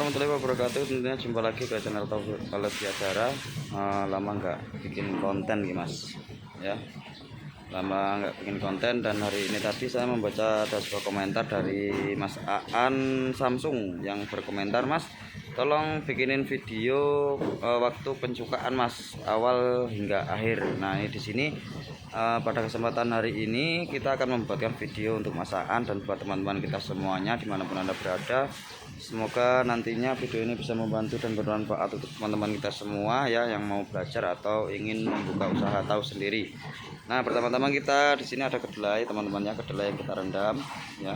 warahmatullahi wabarakatuh. Tentunya jumpa lagi ke channel Taufik Acara. Lama nggak bikin konten nih mas, ya. Lama nggak bikin konten, dan hari ini tadi saya membaca ada sebuah komentar dari Mas Aan Samsung yang berkomentar, Mas, tolong bikinin video waktu pencukaan mas, awal hingga akhir. Nah, ini di sini pada kesempatan hari ini kita akan membuatkan video untuk Mas Aan dan buat teman-teman kita semuanya dimanapun Anda berada. Semoga nantinya video ini bisa membantu dan bermanfaat untuk teman-teman kita semua ya, yang mau belajar atau ingin membuka usaha tahu sendiri. Nah, pertama-tama kita di sini ada kedelai, teman-temannya, kedelai yang kita rendam ya.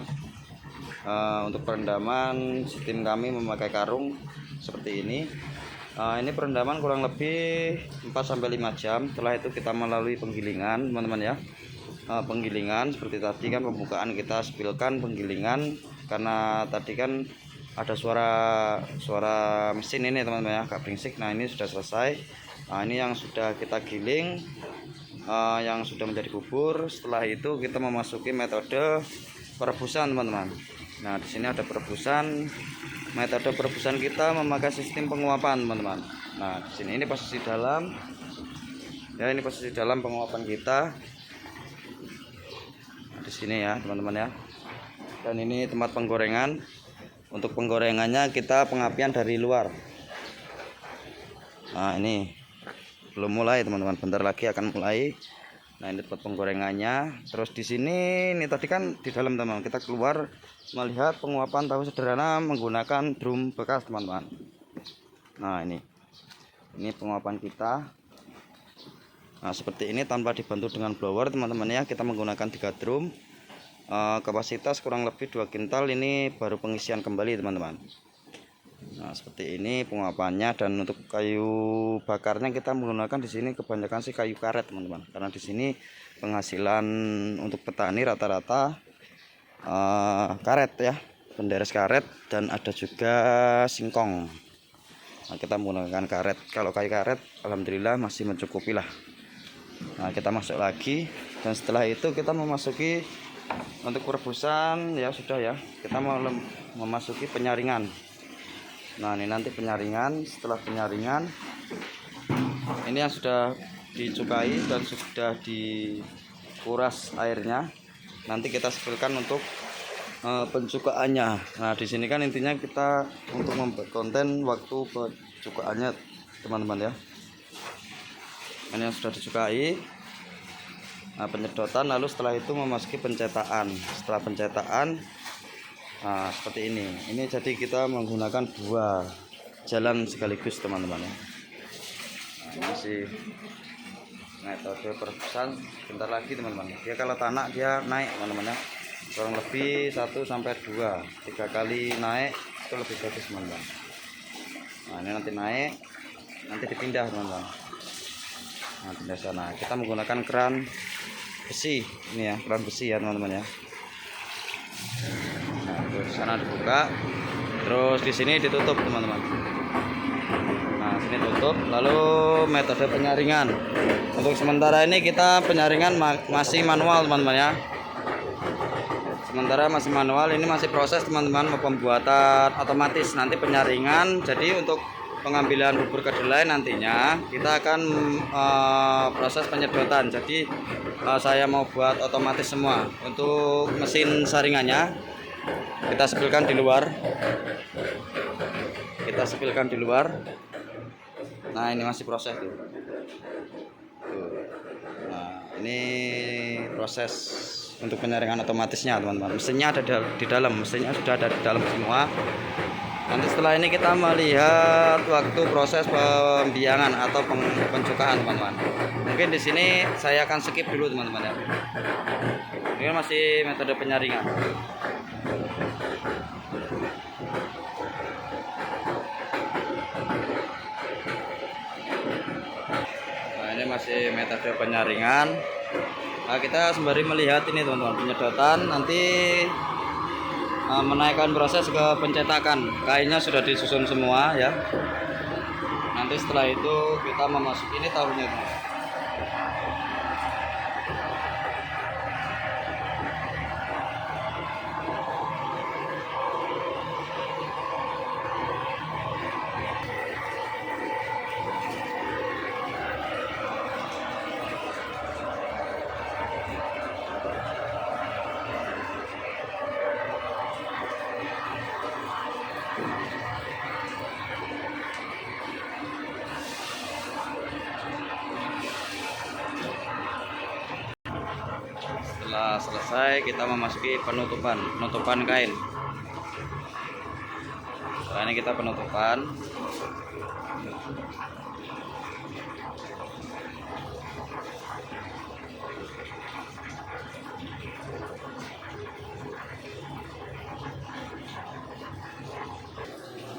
Untuk perendaman sistem kami memakai karung seperti ini. Ini perendaman kurang lebih 4-5 jam. Setelah itu kita melalui penggilingan, teman-teman ya. Penggilingan seperti tadi kan, pembukaan kita spilkan penggilingan, karena tadi kan ada suara mesin ini teman-teman ya, agak berisik. Nah, ini sudah selesai. Nah, ini yang sudah kita giling, yang sudah menjadi bubur. Setelah itu kita memasuki metode perebusan, teman-teman. Nah, di sini ada perebusan. Metode perebusan kita memakai sistem penguapan, teman-teman. Nah, di sini ini posisi dalam. Ya, ini posisi dalam penguapan kita. Nah, di sini ya, teman-teman ya. Dan ini tempat penggorengan. Untuk penggorengannya kita pengapian dari luar. Nah, ini belum mulai, teman-teman. Bentar lagi akan mulai. Nah, ini tempat penggorengannya. Terus di sini ini tadi kan di dalam, teman-teman. Kita keluar melihat penguapan tahu sederhana menggunakan drum bekas, teman-teman. Nah, ini penguapan kita. Nah, seperti ini tanpa dibantu dengan blower, teman-teman ya. Kita menggunakan 3 drum. Kapasitas kurang lebih 2 kintal. Ini baru pengisian kembali, teman-teman. Nah, seperti ini penguapannya. Dan untuk kayu bakarnya kita menggunakan di sini kebanyakan sih kayu karet, teman-teman. Karena di sini penghasilan untuk petani rata-rata karet ya, penderes karet, dan ada juga singkong. Nah, kita menggunakan karet. Kalau kayu karet alhamdulillah masih mencukupi lah. Nah, kita masuk lagi, dan setelah itu kita memasuki untuk perebusan ya, sudah ya. Kita mau memasuki penyaringan. Nah, ini nanti penyaringan. Setelah penyaringan, ini yang sudah dicukai dan sudah dikuras airnya. Nanti kita spilkan untuk pencukaannya. Nah, di sini kan intinya kita untuk membuat konten waktu pencukaannya, teman-teman ya. Ini yang sudah dicukai. Nah, penyedotan, lalu setelah itu memasuki pencetakan. Setelah pencetakan, nah seperti ini. Ini jadi kita menggunakan 2 jalan sekaligus, teman-teman ya. Nah, ini sih metode perebusan. Bentar lagi, teman-teman. Dia kalau tanah dia naik, teman-teman ya. Kurang lebih 1-2-3 kali naik itu lebih bagus, teman-teman. Nah, ini nanti naik, nanti dipindah, teman-teman. Nah, pindah sana. Kita menggunakan keran besi. Ini ya, keran besi ya, teman-teman ya. Nah, terus sana dibuka. Terus di sini ditutup, teman-teman. Nah, sini tutup. Lalu metode penyaringan. Untuk sementara ini kita penyaringan masih manual, teman-teman ya. Sementara masih manual, ini masih proses, teman-teman, pembuatan otomatis. Nanti penyaringan, jadi untuk pengambilan bubur kedelai nantinya kita akan proses penyedotan. Jadi saya mau buat otomatis semua. Untuk mesin saringannya kita spilkan di luar. Nah, ini masih proses tuh. Nah, ini proses untuk penyaringan otomatisnya, teman-teman. Mesinnya ada di dalam, mesinnya sudah ada di dalam semua. Nanti setelah ini kita melihat waktu proses pembiangan atau pencukaan, teman-teman. Mungkin di sini saya akan skip dulu, teman-teman ya. Ini masih metode penyaringan. Nah, ini masih metode penyaringan. Nah, kita sembari melihat ini, teman-teman, penyedotan. Nanti menaikkan proses ke pencetakan. Kainnya sudah disusun semua ya. Nanti setelah itu kita memasuki ini tahunya, teman-teman. selesai, kita memasuki penutupan kain. Setelah ini kita penutupan.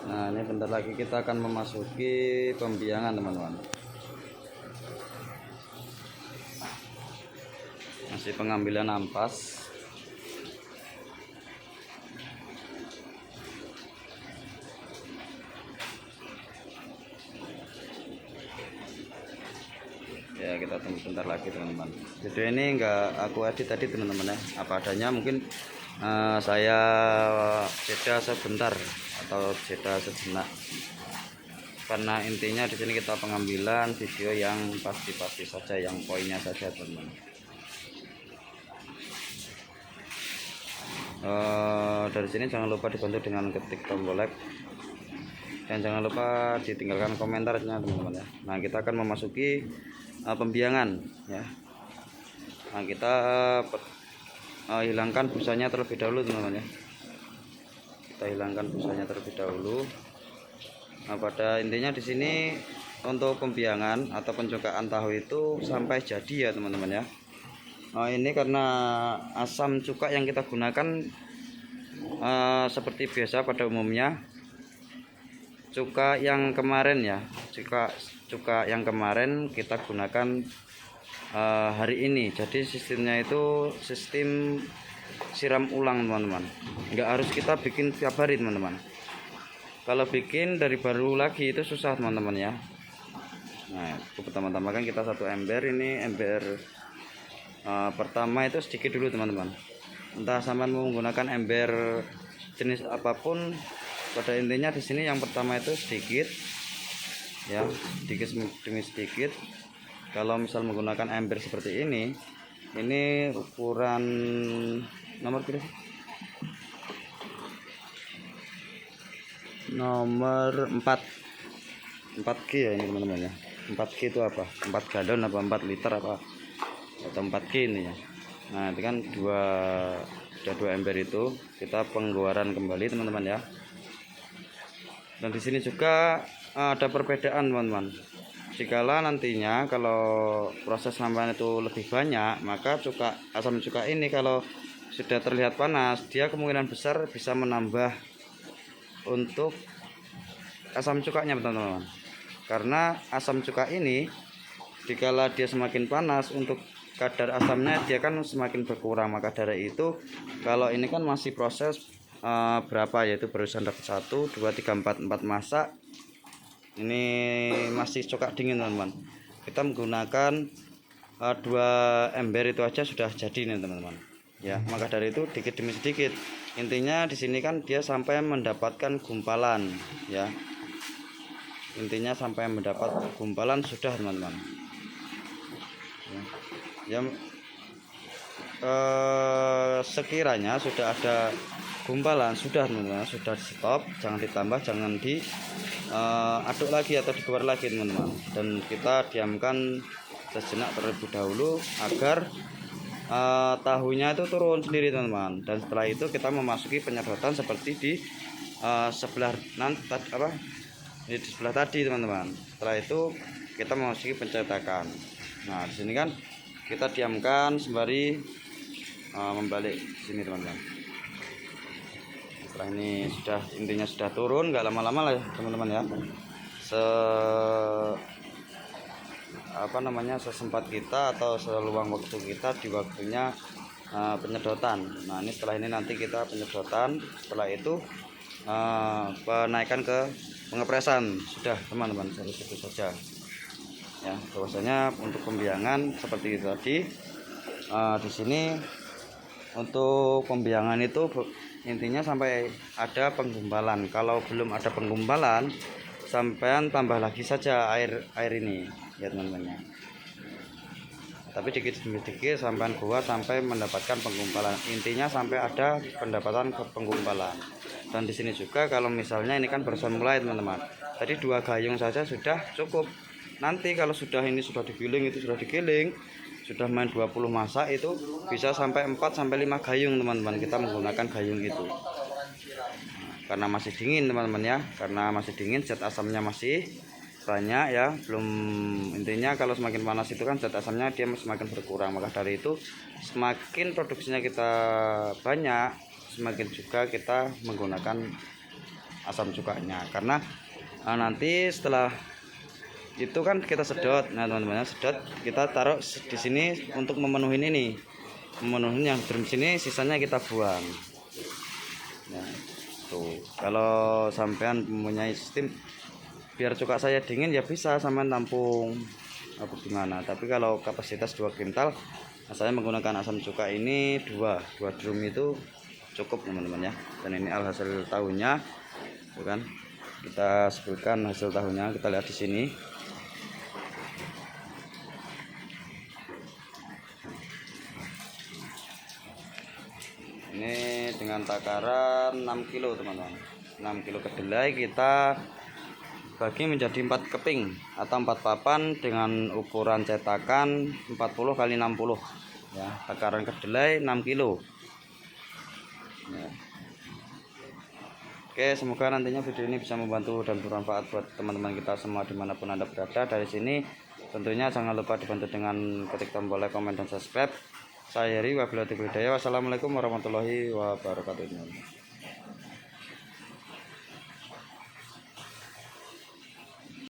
Nah, ini bentar lagi kita akan memasuki pembiangan, teman-teman. Masih pengambilan ampas. Ya, kita tunggu bentar lagi, teman-teman. Video ini enggak aku edit tadi, teman-teman ya. Apa adanya, mungkin saya jeda sebentar atau jeda sejenak. Karena intinya di sini kita pengambilan video yang pasti-pasti saja, yang poinnya saja, teman-teman. Dari sini jangan lupa dibantu dengan ketik tombol like dan jangan lupa ditinggalkan komentarnya, teman-teman ya. Nah, kita akan memasuki pembiangan ya. Nah, kita hilangkan busanya terlebih dahulu, teman-teman ya. Kita hilangkan busanya terlebih dahulu. Nah, pada intinya di sini untuk pembiangan atau pencukaan tahu itu sampai jadi ya, teman-teman ya. Ini karena asam cuka yang kita gunakan seperti biasa pada umumnya, cuka yang kemarin ya, cuka yang kemarin kita gunakan hari ini. Jadi sistemnya itu sistem siram ulang, teman-teman. Nggak harus kita bikin tiap hari, teman-teman. Kalau bikin dari baru lagi itu susah, teman-teman ya. Nah, pertama-tama kan kita satu ember. Ini ember pertama itu sedikit dulu, teman-teman. Entah sama menggunakan ember jenis apapun, pada intinya di sini yang pertama itu sedikit ya, sedikit demi sedikit. Kalau misal menggunakan ember seperti ini ukuran nomor berapa? Nomor 4G ya ini, teman-teman ya. 4G itu apa? 4 galon apa 4 liter apa? Atau 4G ini ya. Nah, itu kan sudah dua ember itu kita penggoran kembali, teman-teman ya. Dan di sini juga ada perbedaan, teman-teman. Jikalau nantinya kalau proses tambahan itu lebih banyak, maka asam cuka ini kalau sudah terlihat panas, dia kemungkinan besar bisa menambah untuk asam cukanya, teman-teman. Karena asam cuka ini jikalau dia semakin panas, untuk kadar asamnya dia kan semakin berkurang. Maka dari itu kalau ini kan masih proses berapa, yaitu barusan dapat 1 2 3 4 masak. Ini masih cuka dingin, teman-teman. Kita menggunakan 2 ember itu aja sudah jadi nih, teman-teman ya. Maka dari itu dikit demi sedikit, intinya di sini kan dia sampai mendapatkan gumpalan ya. Intinya sampai mendapat gumpalan sudah, teman-teman ya. Sekiranya sudah ada gumpalan sudah, teman-teman, sudah stop, jangan ditambah, jangan diaduk lagi atau digoreng lagi, teman-teman. Dan kita diamkan sejenak terlebih dahulu agar tahunya itu turun sendiri, teman-teman. Dan setelah itu kita memasuki penyedotan seperti di sebelah di sebelah tadi, teman-teman. Setelah itu kita memasuki pencetakan. Nah, di sini kan kita diamkan sembari membalik sini, teman-teman. Setelah ini intinya sudah turun, nggak lama-lama lah ya, teman-teman ya. Sesempat kita atau seluang waktu kita di waktunya penyedotan. Nah, ini setelah ini nanti kita penyedotan. Setelah itu penaikan ke pengepresan sudah, teman-teman. Itu saja ya, bahwasanya untuk pembiangan seperti itu tadi. Di sini untuk pembiangan itu intinya sampai ada penggumpalan. Kalau belum ada penggumpalan, sampean tambah lagi saja air ini ya, teman-teman. Tapi dikit demi dikit sampean buat sampai mendapatkan penggumpalan. Intinya sampai ada pendapatan ke penggumpalan. Dan di sini juga kalau misalnya ini kan barusan mulai, teman-teman. Tadi 2 gayung saja sudah cukup. Nanti kalau ini sudah digiling, sudah main 20 masak itu bisa sampai 4 sampai 5 gayung teman-teman, kita menggunakan gayung itu. Karena masih dingin teman-teman ya, karena masih dingin zat asamnya masih banyak ya, belum, intinya kalau semakin panas itu kan zat asamnya dia semakin berkurang, maka dari itu semakin produksinya kita banyak, semakin juga kita menggunakan asam cukanya. Karena nanti setelah itu kan kita sedot, nah teman-teman sedot kita taruh di sini untuk memenuhi ini, memenuhi yang drum sini, sisanya kita buang. Nah, tuh kalau sampean mempunyai sistem biar cuka saya dingin ya bisa sampean tampung apa gimana, tapi kalau kapasitas 2 kintal saya menggunakan asam cuka ini dua drum itu cukup teman-teman ya. Dan ini alhasil tahunnya tuh kan, kita sebutkan hasil tahunnya, kita lihat di sini. Ini dengan takaran 6 kilo teman-teman, 6 kilo kedelai kita bagi menjadi 4 keping atau 4 papan dengan ukuran cetakan 40 kali 60 ya, takaran kedelai 6 kilo ya. Oke, semoga nantinya video ini bisa membantu dan bermanfaat buat teman-teman kita semua dimanapun Anda berada. Dari sini tentunya jangan lupa dibantu dengan ketik tombol like, komen, dan subscribe. Saya Heri, wabillahi taufiq wal hidayah. Wassalamualaikum warahmatullahi wabarakatuh.